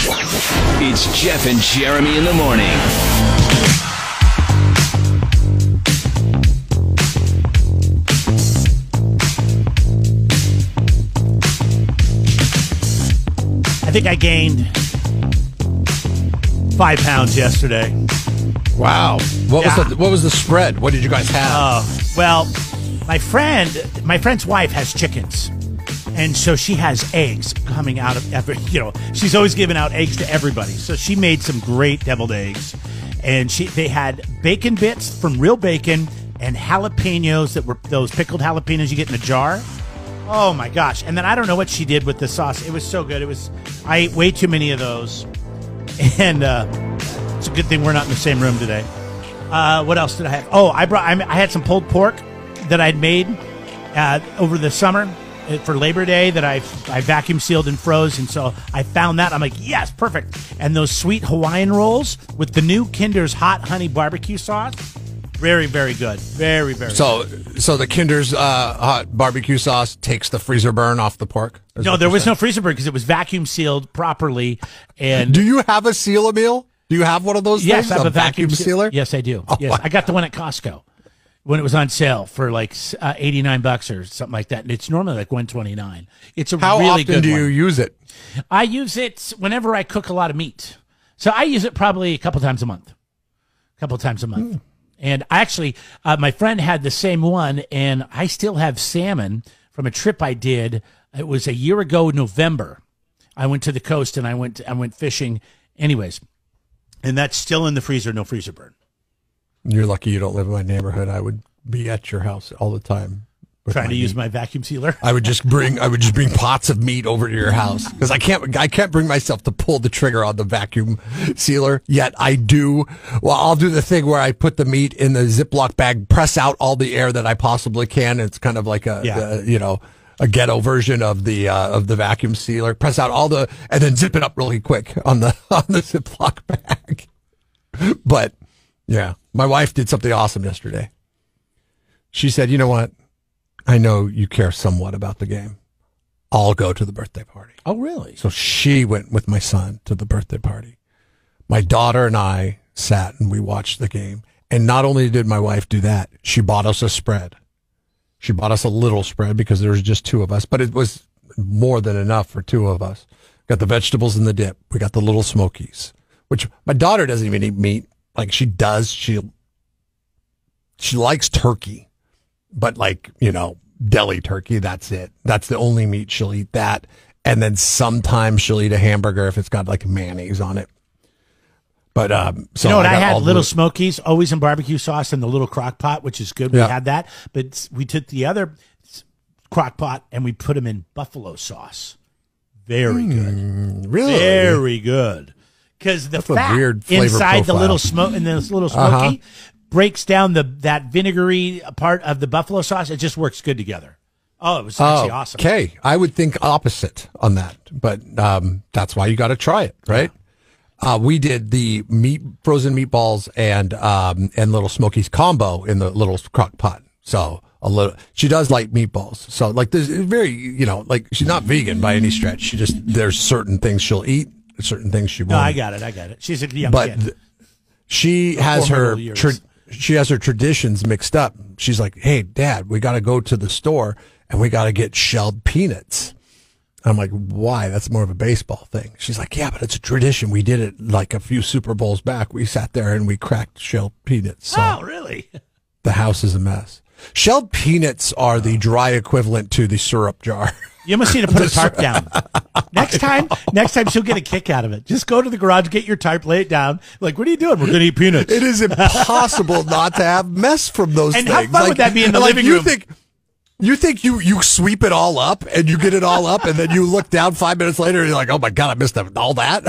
It's Jeff and Jeremy in the morning. I think I gained 5 pounds yesterday. Wow. What was the spread? What did you guys have? Well, my friend's wife has chickens. And so she has eggs coming out of she's always giving out eggs to everybody. So she made some great deviled eggs. And they had bacon bits from real bacon and jalapenos that were those pickled jalapenos you get in a jar. Oh my gosh. And then I don't know what she did with the sauce. It was so good. I ate way too many of those. And it's a good thing we're not in the same room today. What else did I have? Oh, I had some pulled pork that I'd made over the summer for Labor Day that I vacuum sealed and froze, and so I found that. I'm like, yes, perfect. And those sweet Hawaiian rolls with the new Kinder's hot honey barbecue sauce, very, very good. Very, very good. So the Kinder's hot barbecue sauce takes the freezer burn off the pork? No, there was no freezer burn because it was vacuum sealed properly. And do you have a seal-a-meal? Do you have one of those yes, things? I have a vacuum sealer? Yes, I do. Oh, yes, I got the one at Costco when it was on sale for like $89 or something like that. And it's normally like $129. It's a How really often good do one. you use it? I use it whenever I cook a lot of meat. So I use it probably a couple times a month. And I actually, my friend had the same one, and I still have salmon from a trip I did. It was a year ago, November. I went to the coast and I went fishing. Anyways, and that's still in the freezer, no freezer burn. You're lucky you don't live in my neighborhood. I would be at your house all the time. Trying to use my vacuum sealer. I would just bring pots of meat over to your house because I can't bring myself to pull the trigger on the vacuum sealer. Yet I do. Well, I'll do the thing where I put the meat in the Ziploc bag, press out all the air that I possibly can. It's kind of like a ghetto version of the vacuum sealer. Press out and then zip it up really quick on the Ziploc bag. But yeah, my wife did something awesome yesterday. She said, "You know what? I know you care somewhat about the game. I'll go to the birthday party." Oh, really? So she went with my son to the birthday party. My daughter and I sat and we watched the game. And not only did my wife do that, she bought us a spread. She bought us a little spread because there was just 2 of us, but it was more than enough for 2 of us. Got the vegetables and the dip. We got the little smokies, which my daughter doesn't even eat meat. Like she does. She likes turkey. But deli turkey, that's it. That's the only meat she'll eat, that. And then sometimes she'll eat a hamburger if it's got like mayonnaise on it. But so you know what? I had little smokies, always in barbecue sauce, in the little crock pot, which is good. We had that, but we took the other crock pot and we put them in buffalo sauce. Very good, really, very good. Because the fat weird flavor inside profile. the little smoke and this little smoky breaks down that vinegary part of the buffalo sauce. It just works good together. Oh, it was actually awesome. Okay, I would think opposite on that, but that's why you got to try it, right? Yeah. We did the frozen meatballs and little Smokies combo in the little crock pot. So she does like meatballs. So like there's very, she's not vegan by any stretch. There's certain things she'll eat, certain things she won't. No, I got it. She's a young kid. She has her traditions mixed up. She's like, "Hey, Dad, we got to go to the store and we got to get shelled peanuts." I'm like, "Why? That's more of a baseball thing." She's like, "Yeah, but it's a tradition. We did it like a few Super Bowls back. We sat there and we cracked shelled peanuts." So oh, really? The house is a mess. Shelled peanuts are the dry equivalent to the syrup jar. You must need to put a tarp down. Next time she'll get a kick out of it. Just go to the garage, get your tarp, lay it down. Like, what are you doing? We're going to eat peanuts. It is impossible not to have mess from those and things. And how fun would that be in the living room? You think you sweep it all up and you get it all up and then you look down 5 minutes later and you're like, "Oh my God, I missed all that."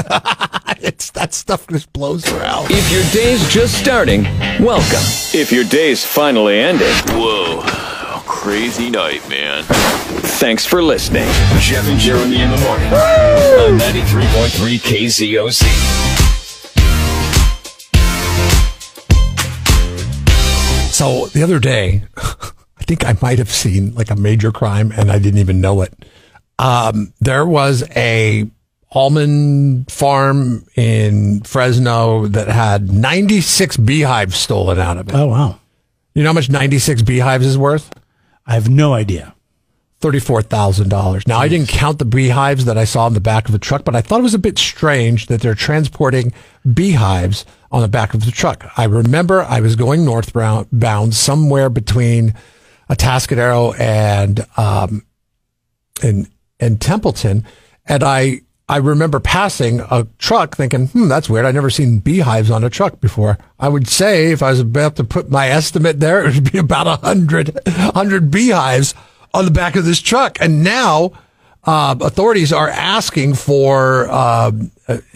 That stuff just blows around. If your day's just starting, welcome. If your day's finally ending, whoa, crazy night, man. Thanks for listening. Jeff and Jeremy in the morning on 93.3 KZOC. So the other day, I think I might have seen like a major crime and I didn't even know it. There was a almond farm in Fresno that had 96 beehives stolen out of it. Oh, wow. You know how much 96 beehives is worth? I have no idea. $34,000. Now, I didn't count the beehives that I saw in the back of the truck, but I thought it was a bit strange that they're transporting beehives on the back of the truck. I remember I was going northbound somewhere between Atascadero and Templeton, and I remember passing a truck thinking, that's weird. I've never seen beehives on a truck before. I would say if I was about to put my estimate there, it would be about 100 beehives on the back of this truck. And now authorities are asking for,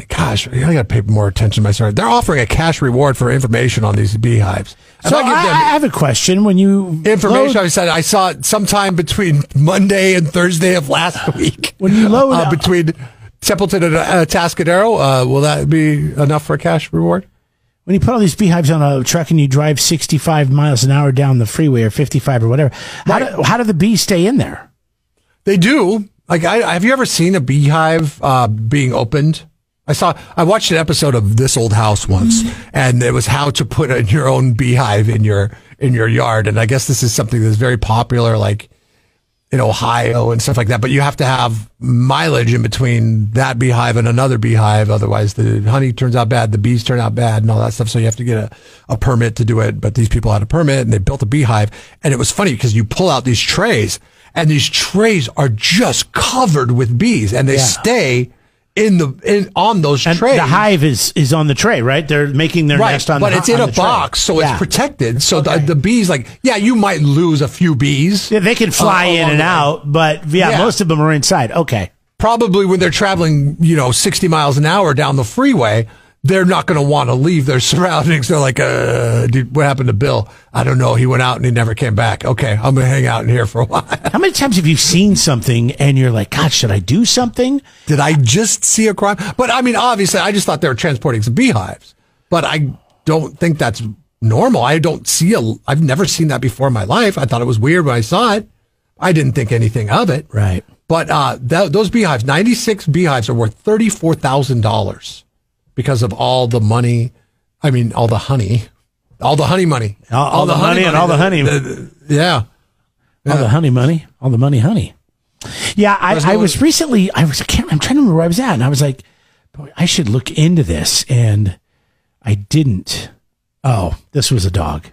gosh, I got to pay more attention to my story. They're offering a cash reward for information on these beehives. So I have a question. When you information, I saw it sometime between Monday and Thursday of last week. When you load between Templeton and Atascadero, will that be enough for a cash reward? When you put all these beehives on a truck and you drive 65 miles an hour down the freeway or 55 or whatever, how do the bees stay in there? They do. Like, have you ever seen a beehive being opened? I watched an episode of This Old House once, and it was how to put in your own beehive in your yard. And I guess this is something that's very popular, like in Ohio and stuff like that. But you have to have mileage in between that beehive and another beehive. Otherwise, the honey turns out bad, the bees turn out bad, and all that stuff. So you have to get a permit to do it. But these people had a permit, and they built a beehive. And it was funny because you pull out these trays, and these trays are just covered with bees, and they stay on those trays. The hive is on the tray, right? They're making their nest on the tray. But it's in a box, so it's protected. So the bees, you might lose a few bees. Yeah, they can fly in and out, but most of them are inside. Okay. Probably when they're traveling, 60 miles an hour down the freeway, they're not going to want to leave their surroundings. They're like, dude, what happened to Bill? I don't know. He went out and he never came back. Okay, I'm going to hang out in here for a while. How many times have you seen something and you're like, God, should I do something? Did I just see a crime? But I mean, obviously, I just thought they were transporting some beehives. But I don't think that's normal. I've never seen that before in my life. I thought it was weird when I saw it. I didn't think anything of it. Right. But those beehives, 96 beehives are worth $34,000. Because of all the money, all the honey money. All the money and all the honey. All the honey money, all the money honey. Yeah, I was recently, I'm trying to remember where I was at, and I was like, boy, I should look into this, and I didn't. Oh, this was a dog.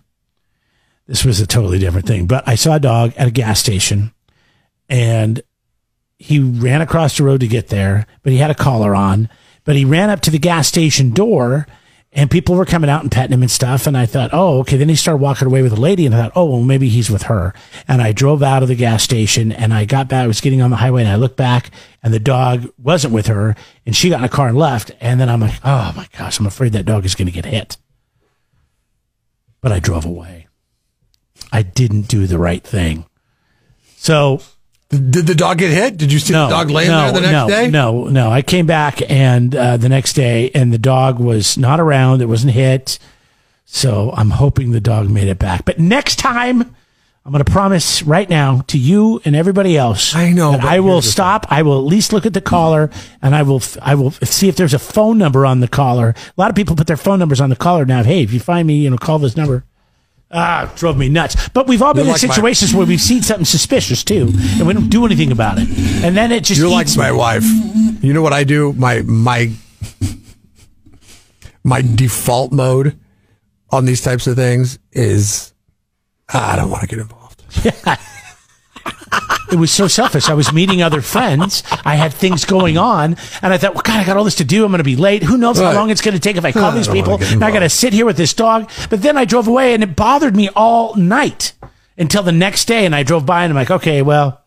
This was a totally different thing. But I saw a dog at a gas station, and he ran across the road to get there, but he had a collar on. But he ran up to the gas station door, and people were coming out and petting him and stuff. And I thought, oh, okay. Then he started walking away with a lady, and I thought, oh, well, maybe he's with her. And I drove out of the gas station, and I got back. I was getting on the highway, and I looked back, and the dog wasn't with her, and she got in a car and left. And then I'm like, oh, my gosh, I'm afraid that dog is going to get hit. But I drove away. I didn't do the right thing. So... Did the dog get hit? Did you see the dog laying there the next day? No. I came back and the next day, and the dog was not around. It wasn't hit. So I'm hoping the dog made it back. But next time, I'm going to promise right now to you and everybody else. I know. I will stop. I will at least look at the collar, and I will see if there's a phone number on the collar. A lot of people put their phone numbers on the collar now. Hey, if you find me, call this number. Drove me nuts. But we've all been in situations where we've seen something suspicious too, and we don't do anything about it. And then it just You're like my wife. You know what I do? My default mode on these types of things is I don't want to get involved. Yeah. It was so selfish. I was meeting other friends. I had things going on, and I thought, well, God, I got all this to do. I'm going to be late. Who knows how long it's going to take if I call these people? And I got to sit here with this dog. But then I drove away, and it bothered me all night until the next day. And I drove by, and I'm like, okay, well,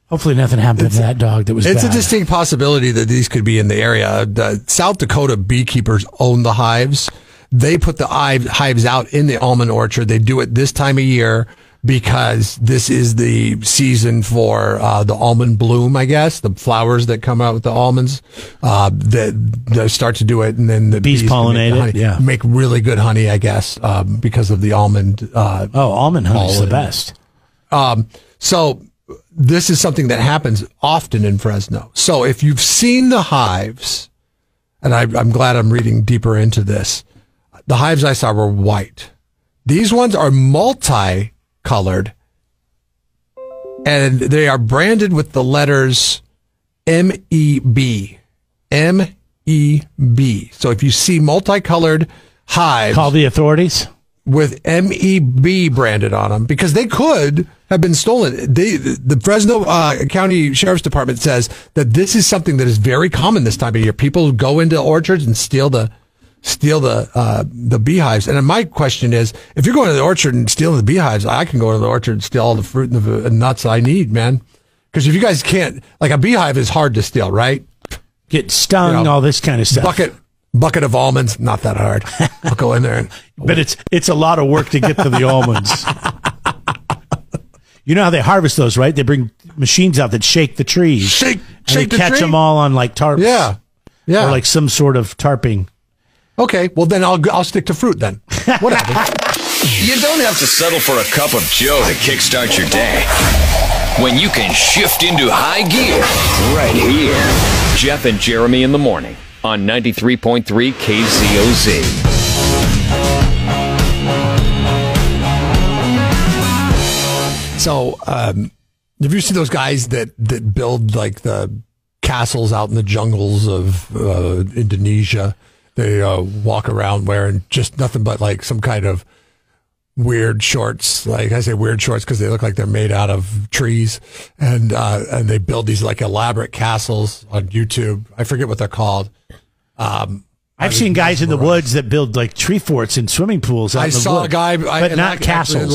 hopefully nothing happened to that dog that was It's bad. a distinct possibility that these could be in the area. The South Dakota beekeepers own the hives. They put the hives out in the almond orchard. They do it this time of year because this is the season for the almond bloom, I guess, the flowers that come out with the almonds that start to do it, and then the bees pollinate it. Yeah, make really good honey, I guess, because of the almond. Almond honey is the best. So this is something that happens often in Fresno. So if you've seen the hives, and I'm glad I'm reading deeper into this, the hives I saw were white. These ones are multicolored, and they are branded with the letters MEB. MEB. So if you see multicolored hives, Call the authorities. with MEB branded on them, because they could have been stolen. The Fresno County Sheriff's Department says that this is something that is very common this time of year. People go into orchards and steal the beehives. And my question is, if you're going to the orchard and stealing the beehives, I can go to the orchard and steal all the fruit and the nuts I need, man. Because if you guys can't, like, a beehive is hard to steal, right? Get stung, all this kind of stuff. Bucket of almonds, not that hard. I'll go in there and. But it's a lot of work to get to the almonds. You know how they harvest those, right? They bring machines out that shake the trees. Shake they the catch tree? them all on like tarps. Yeah. Or like some sort of tarping. Okay, well then I'll stick to fruit then. Whatever. You don't have to settle for a cup of joe to kickstart your day. When you can shift into high gear right here. Jeff and Jeremy in the morning on 93.3 KZOZ. So, have you seen those guys that build like the castles out in the jungles of Indonesia? They walk around wearing just nothing but like some kind of weird shorts. Like, I say weird shorts because they look like they're made out of trees, and they build these like elaborate castles on YouTube. I forget what they're called. I've seen guys in the woods that build like tree forts and swimming pools. I saw a guy, but not castles.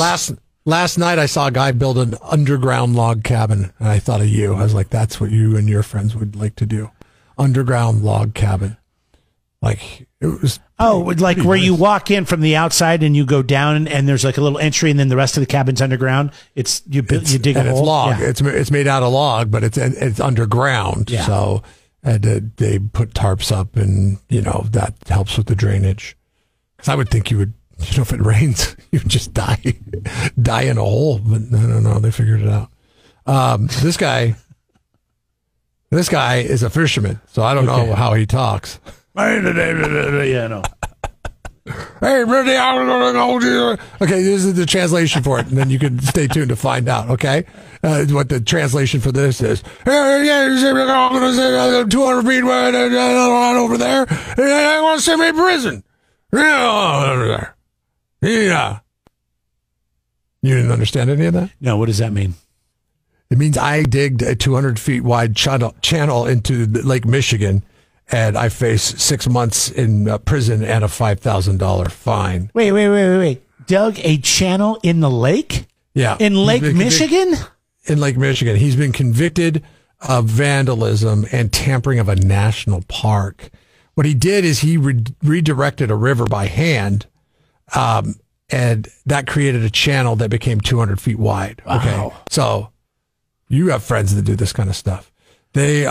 Last night I saw a guy build an underground log cabin, and I thought of you. I was like, that's what you and your friends would like to do. Underground log cabin. Like, it was. Like where you walk in from the outside and you go down and there's like a little entry and then the rest of the cabin's underground. You dig a hole. It's log. Yeah. It's made out of log, but it's underground. Yeah. So they put tarps up, and that helps with the drainage. Because I would think you would. If it rains, you just die in a hole. But no, they figured it out. This guy is a fisherman, so I don't know how he talks. Yeah, no. Hey, Rudy, okay, this is the translation for it, and then you can stay tuned to find out, okay? What the translation for this is. 200 feet over there, I want to send me to prison. Over there. Yeah. You didn't understand any of that? No, what does that mean? It means I digged a 200 feet wide channel into Lake Michigan, and I face 6 months in prison and a $5,000 fine. Wait. Dug a channel in the lake? Yeah. In Lake Michigan? In Lake Michigan. He's been convicted of vandalism and tampering of a national park. What he did is he redirected a river by hand, and that created a channel that became 200 feet wide. Wow. Okay. So you have friends that do this kind of stuff. They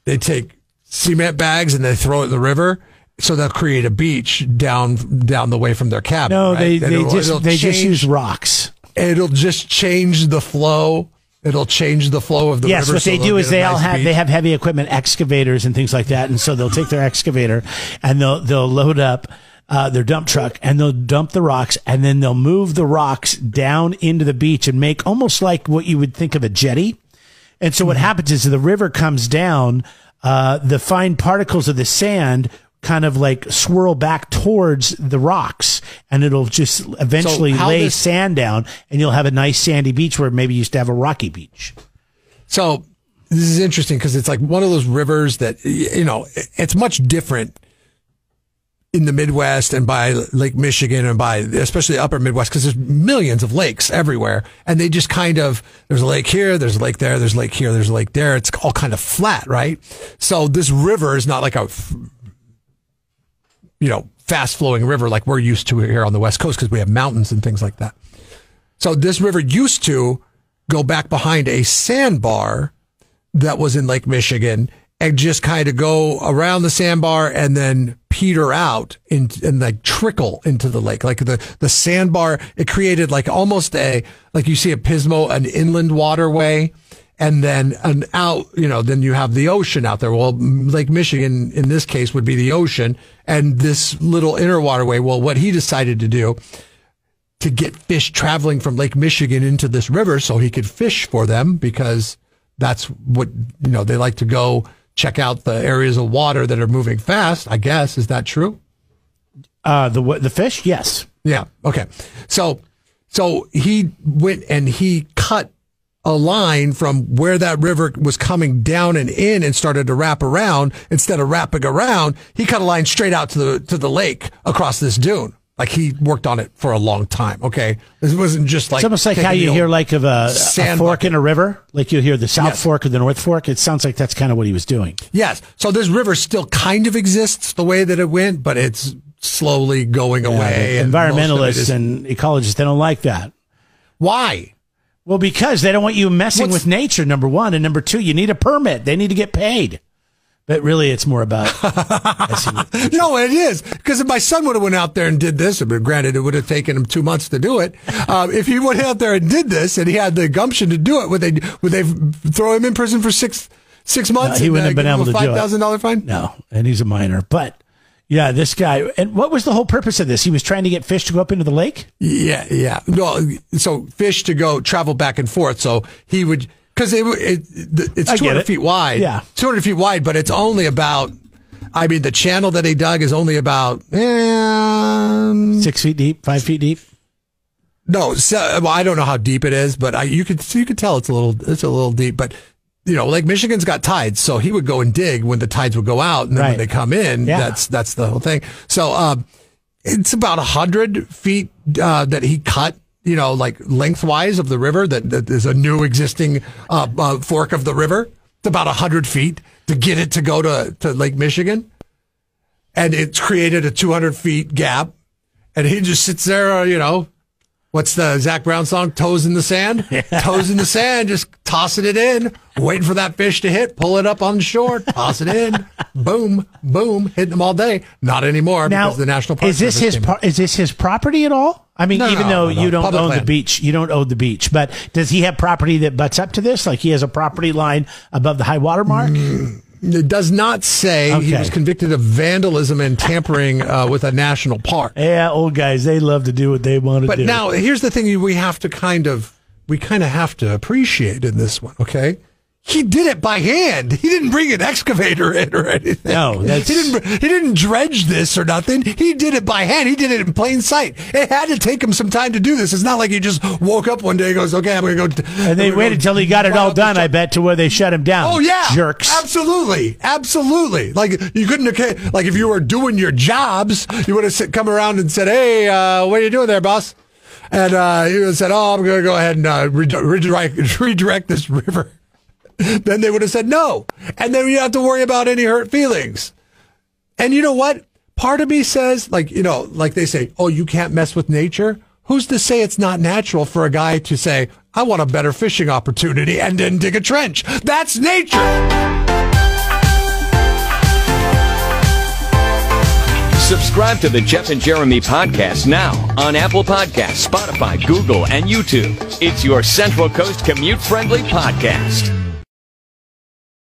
take cement bags and they throw it in the river, so they'll create a beach down the way from their cabin. No, right? they just use rocks. It'll just change the flow. It'll change the flow of the river. Yes, what they do is they have heavy equipment, excavators and things like that, and so they'll take their excavator and they'll load up their dump truck and they'll dump the rocks, and then they'll move the rocks down into the beach and make almost like what you would think of a jetty. And so what happens is the river comes down, the fine particles of the sand kind of like swirl back towards the rocks, and it'll just eventually lay sand down, and you'll have a nice sandy beach where maybe you used to have a rocky beach. So this is interesting because it's like one of those rivers that, it's much different in the Midwest and by Lake Michigan and by especially the upper Midwest, because there's millions of lakes everywhere, and they just kind of, there's a lake here, there's a lake there, there's a lake here, there's a lake there. It's all kind of flat, right? So this river is not like a fast flowing river like we're used to here on the West Coast, because we have mountains and things like that. So this river used to go back behind a sandbar that was in Lake Michigan, and just kind of go around the sandbar and then peter out and like trickle into the lake. Like the sandbar, it created like almost like you see at Pismo, an inland waterway, and then then you have the ocean out there. Well, Lake Michigan in this case would be the ocean, and this little inner waterway. Well, what he decided to do to get fish traveling from Lake Michigan into this river so he could fish for them, because that's what, they like to go check out the areas of water that are moving fast, I guess. Is that true? The fish? Yes. Yeah. Okay. So he went and he cut a line from where that river was coming down and in and started to wrap around. Instead of wrapping around, he cut a line straight out to the lake across this dune. Like, he worked on it for a long time. Okay. This wasn't just like, it's almost like how you hear like of a fork in a river, like you hear the South Fork or the North Fork. It sounds like that's kind of what he was doing. Yes. So this river still kind of exists the way that it went, but it's slowly going away. And environmentalists and ecologists, they don't like that. Why? Well, because they don't want you messing with nature, number one. And number two, you need a permit. They need to get paid. But really, it's more about... No, it is. Because if my son would have went out there and did this, but granted, it would have taken him 2 months to do it. If he went out there and did this, and he had the gumption to do it, would they throw him in prison for six months? He wouldn't have been able to do it. $5,000 fine? No, and he's a minor. But, yeah, this guy... And what was the whole purpose of this? He was trying to get fish to go up into the lake? Yeah. No, so fish to go travel back and forth. So he would... Because it's 200 feet wide. Yeah. 200 feet wide, but it's only about, the channel that he dug is only about 6 feet deep, 5 feet deep. No, I don't know how deep it is, but you could tell it's a little deep. But Lake Michigan's got tides, so he would go and dig when the tides would go out, and then when they come in, that's the whole thing. So it's about 100 feet that he cut. Like lengthwise of the river, that is a new existing fork of the river. It's about 100 feet to get it to go to Lake Michigan. And it's created a 200 feet gap. And he just sits there, what's the Zach Brown song? Toes in the sand? Toes in the sand, just tossing it in, waiting for that fish to hit, pull it up on the shore, toss it in, boom, boom, hitting them all day. Not anymore, now, because the National Park Is this his property at all? I mean, even though you don't own the beach, but does he have property that butts up to this? Like he has a property line above the high water mark? It does not say. He was convicted of vandalism and tampering with a national park. Yeah, old guys, they love to do what they want to do. But now, here's the thing we kind of have to appreciate in this one, okay? He did it by hand. He didn't bring an excavator in or anything. No, he didn't dredge this or nothing. He did it by hand. He did it in plain sight. It had to take him some time to do this. It's not like he just woke up one day and goes, "Okay, I'm going to go." And they waited until he got it all done. I bet to where they shut him down. Oh yeah, jerks! Absolutely. Like you couldn't have, like if you were doing your jobs, you would have come around and said, "Hey, what are you doing there, boss?" And he would have said, "Oh, I'm going to go ahead and redirect this river." Then they would have said no. And then you don't have to worry about any hurt feelings. And you know what? Part of me says, like they say, oh, you can't mess with nature. Who's to say it's not natural for a guy to say, I want a better fishing opportunity and then dig a trench? That's nature. Subscribe to the Jeff and Jeremy podcast now on Apple Podcasts, Spotify, Google, and YouTube. It's your Central Coast commute-friendly podcast.